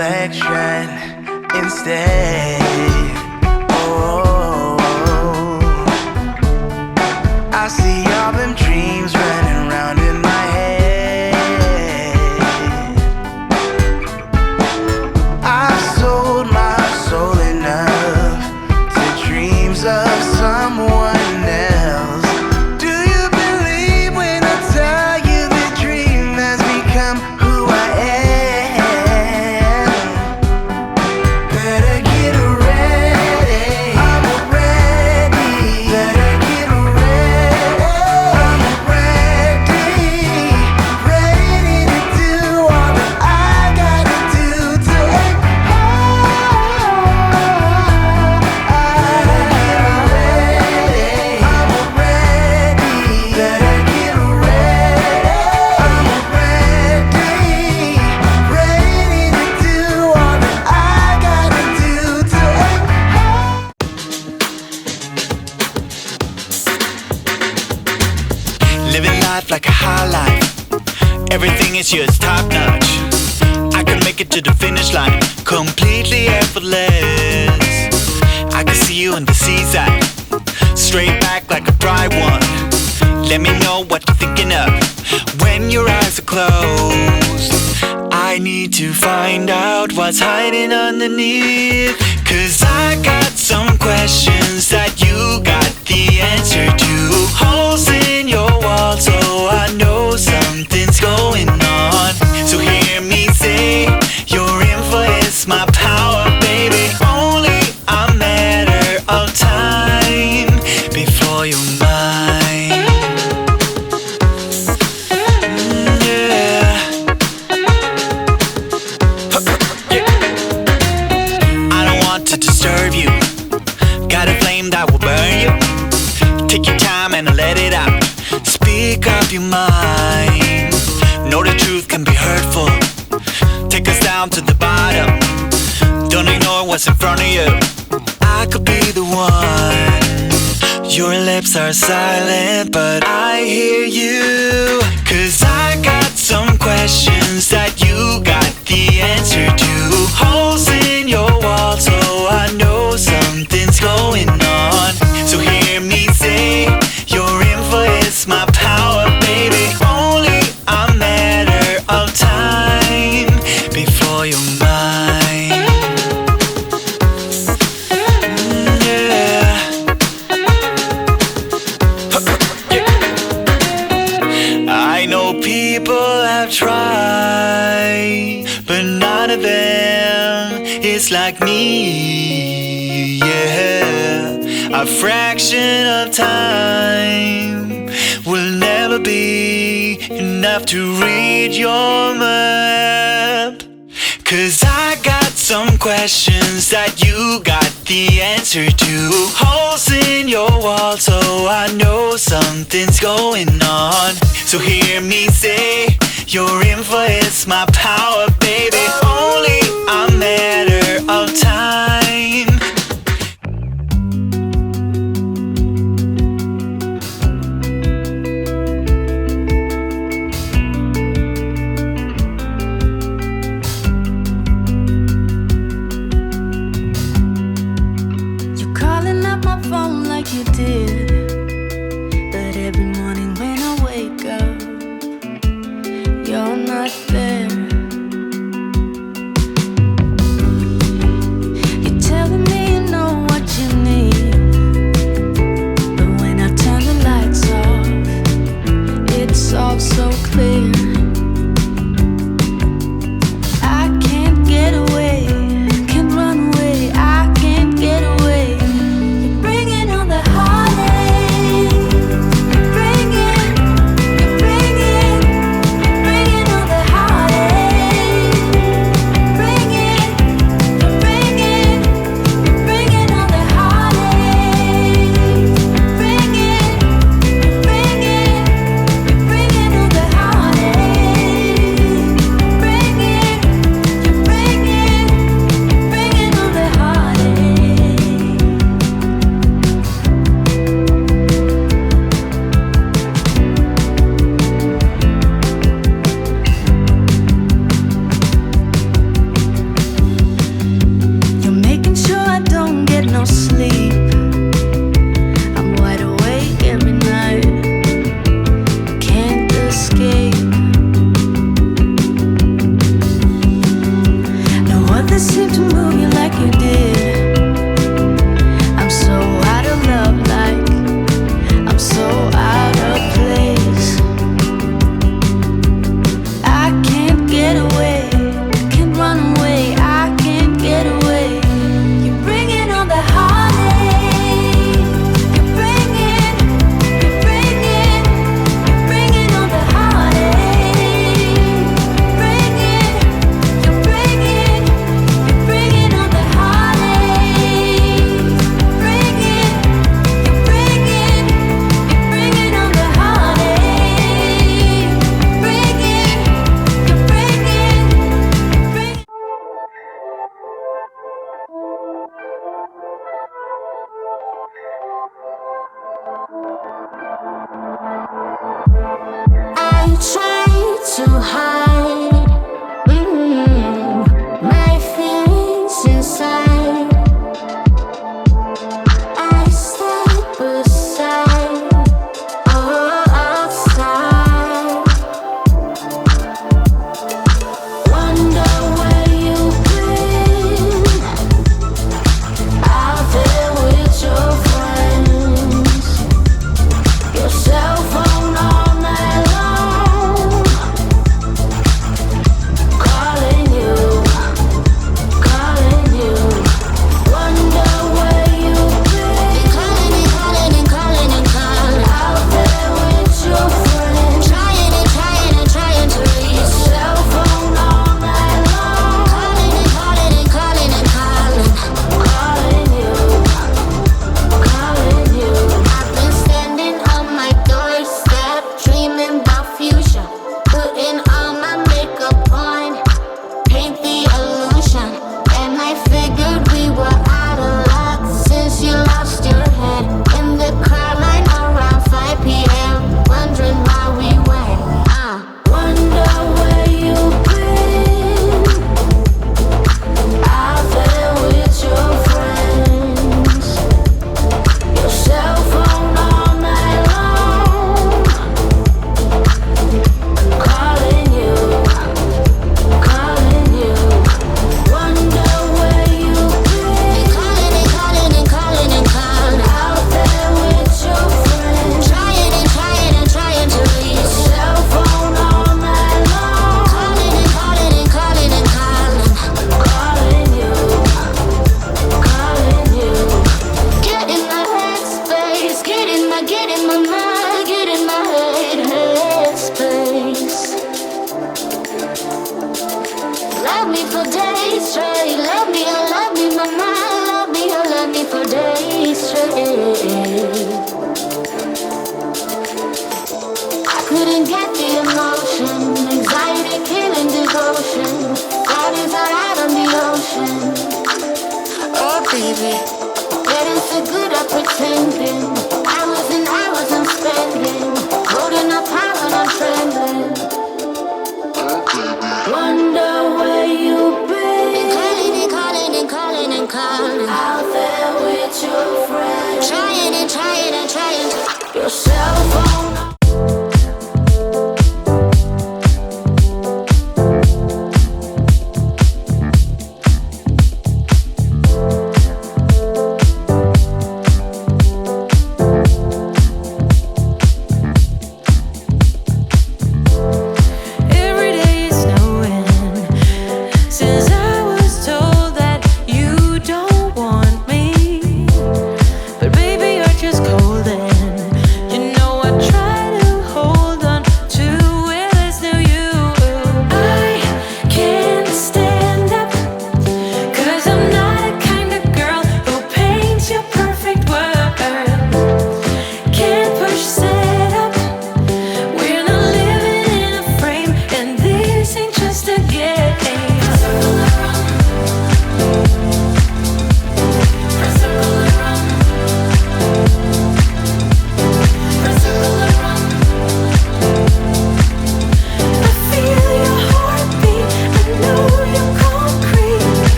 reflection instead. Oh, I see all them dreams running round in my head. I've sold my soul enough to dreams of someone else. Do you believe when I tell you the dream has become who I am? Better get ready, I'm ready. Better get ready, I'm ready. Ready to do all that I gotta do to living life like a high life. Everything is yours, top notch. I can make it to the finish line, completely effortless. I can see you on the seaside, straight back like a bright one. Let me know what you're thinking of when your eyes are closed. I need to find out what's hiding underneath, 'cause I got some questions that you got the answer to. Holes in your wall, so I know something's going on. So hear me say, your info is my power, baby. Only a matter of time before you're mine. Yeah. I don't want to disturb you. Got a flame that will burn you. Take your time and let it out. Speak up your mind. Know the truth can be hurtful. Take us down to the bottom. Don't ignore what's in front of you. I could be the one. Your lips are silent, but I hear you. 'Cause I got some questions that you got the answer to. Holes in your wall, so I know something's going on. So hear me say, your info is my power, baby. Only a matter of time before you're mine. Yeah. I know people have tried, but none of them is like me. Yeah, a fraction of time will never be enough to read your map. 'Cause I got some questions that you got the answer to. Holes in your wall, so I know something's going on. So hear me say, your info is my power, baby. Only a matter of time. You're calling up my phone like you did, but every morning when I wake up, you're not there. You're telling me you know what you need, but when I turn the lights off, it's all so clear. I can't get away, can't run away, I can't get away. You're bringing on the heartache. I try to hide my feelings inside. I step aside, outside. Wonder where you've been, out there with your friends. Your cell phone all night long, calling you, calling you. Wonder where you've been, calling and calling and calling and calling. Out there with your friends, trying and trying and trying to reach. Your cell phone all night long, calling and calling and calling and calling, calling you, calling you. I've been standing on my doorstep, dreaming about future, putting all my makeup on, paint the illusion. And I figured we were out of luck since you lost your head in the car line around 5 p.m. Wondering why we went. Wonder where you've been, out there with your friends. Your cell phone all night long, calling you, calling you. Wonder where you've been, calling and calling and calling and calling. Out there with your friends, trying and trying and trying to reach. Your cell phone all night long, calling and calling and calling and calling, calling you, calling you. Get in my headspace, get in my mind, get in my headspace. Love me for days straight, love me, my mind, love me for days straight. I couldn't get the emotion, anxiety killing devotion. Bodies are out on the ocean. Oh baby, getting so good at pretending. I wasn't spending, holding up high when I'm trembling. Wonder where you've been, calling and calling and calling and calling. Out there with your friends, trying and trying and trying. Your cell phone.